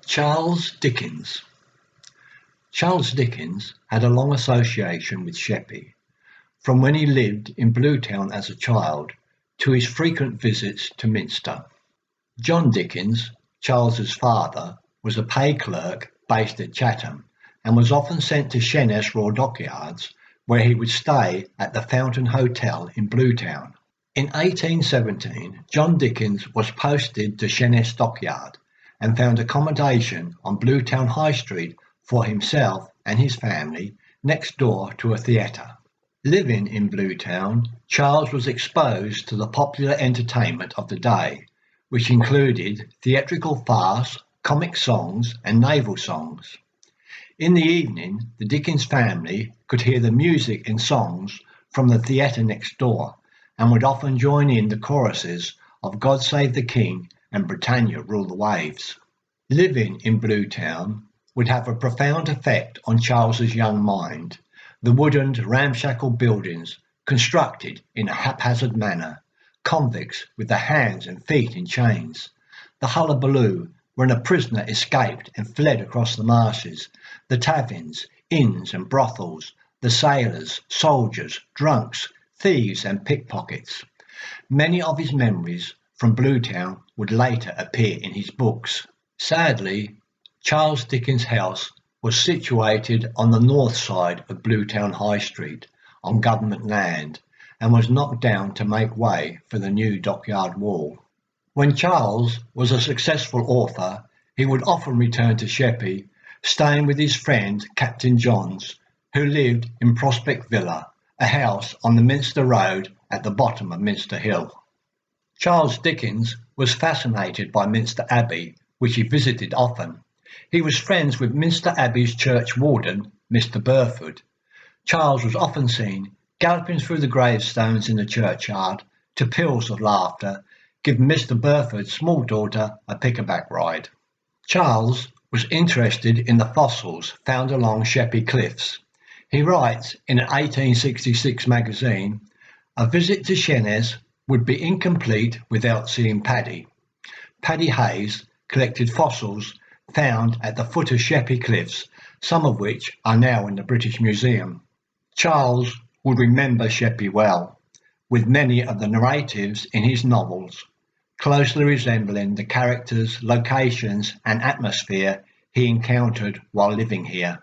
Charles Dickens. Charles Dickens had a long association with Sheppey, from when he lived in Bluetown as a child to his frequent visits to Minster. John Dickens, Charles's father, was a pay clerk based at Chatham and was often sent to Sheerness Raw Dockyards, where he would stay at the Fountain Hotel in Bluetown. In 1817, John Dickens was posted to Sheerness Dockyard and found accommodation on Bluetown High Street for himself and his family next door to a theatre. Living in Bluetown, Charles was exposed to the popular entertainment of the day, which included theatrical farce, comic songs and naval songs. In the evening, the Dickens family could hear the music and songs from the theatre next door and would often join in the choruses of God Save the King and Britannia Rule the Waves. Living in Bluetown would have a profound effect on Charles's young mind. The wooden, ramshackle buildings, constructed in a haphazard manner, convicts with their hands and feet in chains, the hullabaloo when a prisoner escaped and fled across the marshes, the taverns, inns and brothels, the sailors, soldiers, drunks, thieves and pickpockets. Many of his memories from Bluetown would later appear in his books. Sadly, Charles Dickens' house was situated on the north side of Bluetown High Street on government land and was knocked down to make way for the new dockyard wall. When Charles was a successful author, he would often return to Sheppey, staying with his friend Captain Johns, who lived in Prospect Villa, a house on the Minster Road at the bottom of Minster Hill. Charles Dickens was fascinated by Minster Abbey, which he visited often. He was friends with Minster Abbey's church warden, Mr. Burford. Charles was often seen galloping through the gravestones in the churchyard to peals of laughter, giving Mr. Burford's small daughter a pickaback ride. Charles was interested in the fossils found along Sheppey cliffs. He writes in an 1866 magazine, "A visit to Sheerness would be incomplete without seeing Paddy." Paddy Hayes collected fossils found at the foot of Sheppey cliffs, some of which are now in the British Museum. Charles would remember Sheppey well, with many of the narratives in his novels closely resembling the characters, locations and atmosphere he encountered while living here.